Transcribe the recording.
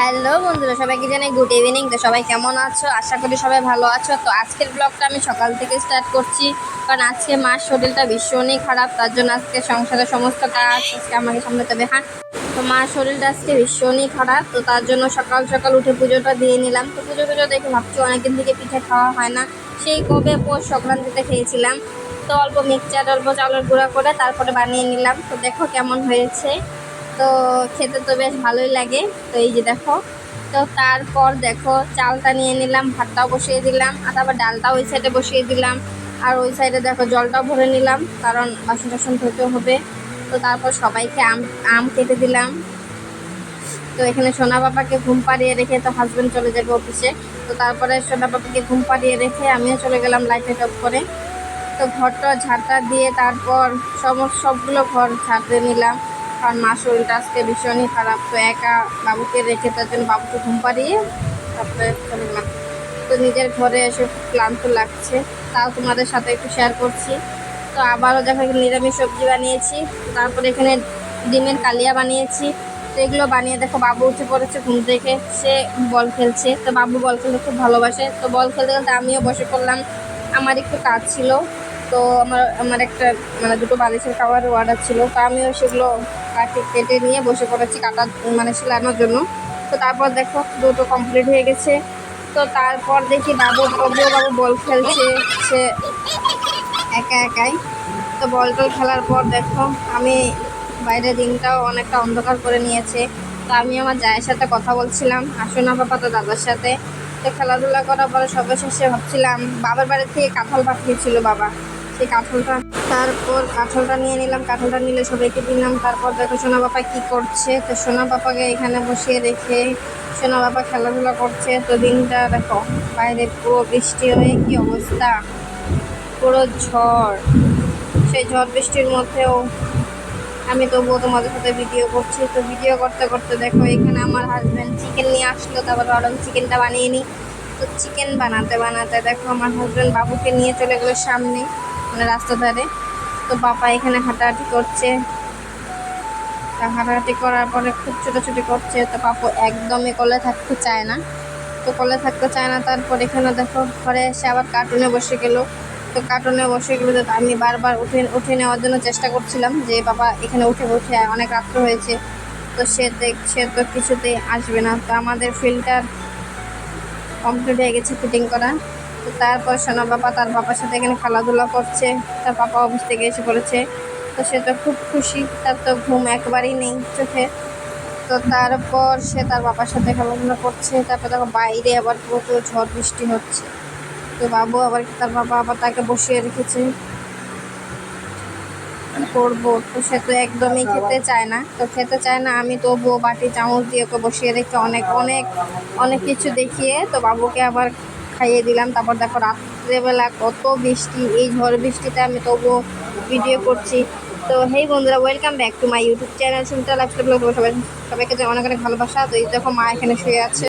Hello বন্ধুরা, সবাইকে জানাই গুড ইভিনিং। তো সবাই কেমন আছো? আশা করি সবাই ভালো আছো। তো আজকের ব্লগটা আমি সকাল থেকে স্টার্ট করছি, কারণ আজকে মার শরীরটা ভীষণই খারাপ। তার জন্য আজকে সংসারের সমস্ত কাজ আজকে আমাকে সামলাতে হবে। হ্যাঁ, তো মার শরীরটা আজকে ভীষণই খারাপ, তো তার জন্য সকাল সকাল উঠে পুজোটা দিয়ে নিলাম। তো পুজো দেখে ভাবছি অনেকদিন থেকে পিঠে খাওয়া হয় না, সেই কবে পৌষ সংক্রান্তিতে খেয়েছিলাম। তো অল্প মিক্সচার অল্প চাউলের গুঁড়া করে তারপরে বানিয়ে নিলাম। তো দেখো কেমন হয়েছে। তো খেতে তো বেশ ভালোই লাগে। তো এই যে দেখো, তো তারপর দেখো চালটা নিয়ে নিলাম, ভাতটাও বসিয়ে দিলাম, আর তারপর ডালটাও ওই সাইডে বসিয়ে দিলাম। আর ওই সাইডে দেখো জলটাও ভরে নিলাম, কারণ বাসন টাসন ধুতে হবে। তো তারপর সবাইকে আম আম কেটে দিলাম। তো এখানে সোনা বাবাকে ঘুম পাড়িয়ে রেখে তো হাজব্যান্ড চলে যাবে অফিসে। তো তারপরে সোনা বাবাকে ঘুম পাড়িয়ে রেখে আমিও চলে গেলাম লাইটে অফ করে। তো ঘরটা ঝাড়টা দিয়ে তারপর সবগুলো ঘর ঝাড়তে নিলাম, কারণ মার শরীরটা আজকে ভীষণই খারাপ। তো একা বাবুকে রেখে তার জন্য বাবুকে ঘুম পাড়িয়ে তারপরে চলে গেলাম। তো নিজের ঘরে এসে ক্লান্ত লাগছে, তাও তোমাদের সাথে একটু শেয়ার করছি। তো আবারও দেখো এখানে নিরামিষ সবজি বানিয়েছি, তারপরে এখানে ডিমের কালিয়া বানিয়েছি। তো এগুলো বানিয়ে দেখো বাবু উঠে পড়েছে ঘুম থেকে, সে বল খেলছে। তো বাবু বল খেলতে খুব ভালোবাসে, তো বল খেলতে খেলতে আমিও বসে পড়লাম। আমার একটু কাজ ছিল, তো আমার একটা দুটো বালিশের কাভারের অর্ডার ছিল, তো আমিও সেগুলো কেটে নিয়ে বসে পড়েছি কাটা সেলানোর জন্য। তো তারপর দেখো দুটো কমপ্লিট হয়ে গেছে। তো তারপর দেখি বাবু বল খেলছে, সে একা একাই। তো বল টল খেলার পর দেখো আমি বাইরে দিনটাও অনেকটা অন্ধকার করে নিয়েছে। তো আমি আমার জায়ের সাথে কথা বলছিলাম, আসোনা বাবা তো দাদার সাথে। তো খেলাধুলা করার পরে সর্বশেষে ভাবছিলাম বাবার বাড়ি থেকে কাঁঠাল পাঠিয়েছিল বাবা, সেই কাঁঠালটা নিয়ে নিলাম। কাঁঠালটা নিলে সবাইকে দিলাম। তারপর দেখো সোনা বাবা কি করছে, তো সোনা বাবাকে এখানে বসিয়ে রেখে সোনা বাবা খেলাধুলা করছে। তো দিনটা দেখো বাইরে পুরো বৃষ্টি হয়ে কি অবস্থা, পুরো ঝড়। সেই ঝড় বৃষ্টির মধ্যেও আমি তবুও তোমাদের সাথে ভিডিও করছি। তো ভিডিও করতে করতে দেখো এখানে আমার হাজব্যান্ড চিকেন নিয়ে আসলো, তারপর ভাবলাম চিকেনটা বানিয়ে নিই। তো চিকেন বানাতে বানাতে দেখো আমার হাজব্যান্ড বাবুকে নিয়ে চলে গেলো সামনে, রাস্তা ধারে। তো বাবা এখানে হাঁটাহাঁটি করছে, হাঁটাহাঁটি করার পরে খুব ছোটাছুটি করছে। তো পাপু একদমই কোলে থাকতে চায় না, তারপর এখানে দেখো ঘরে এসে আবার কার্টুনে বসে গেল। তো কার্টুনে বসে গেলো, তো আমি বারবার উঠে নেওয়ার জন্য চেষ্টা করছিলাম যে বাবা এখানে উঠে অনেক রাত্র হয়েছে। তো সে তো কিছুতেই আসবে না। তো আমাদের ফিল্টার কমপ্লিট হয়ে গেছে ফিটিং করা। তো তারপর সোনা বাবা তার বাবার সাথে এখানে খেলাধুলা করছে, তার পাপা অফিস থেকে এসে পড়েছে। তো সে তো খুব খুশি, তার তো ঘুম একবারই নেই চোখে। তো তারপর সে তার বাবার সাথে খেলাধুলা করছে। তারপর দেখো বাইরে আবার প্রচুর ঝড় বৃষ্টি হচ্ছে। তো বাবু আবার তার বাবা আবার তাকে বসিয়ে রেখেছে করবো। তো সে তো একদমই খেতে চায় না, আমি তবুও বাটি চামচ দিয়ে ওকে বসিয়ে রেখে অনেক অনেক অনেক কিছু দেখিয়ে তো বাবুকে আবার খাইয়ে দিলাম। তারপর দেখো রাত্রেবেলা কত বৃষ্টি, এই ঝড় বৃষ্টিতে আমি তবুও ভিডিও করছি। তো হেই বন্ধুরা, welcome back to my YouTube channel Sumitra lifestyle blog. সবাইকে অনেক অনেক ভালোবাসা। তো এই দেখো মা এখানে শুয়ে আছে।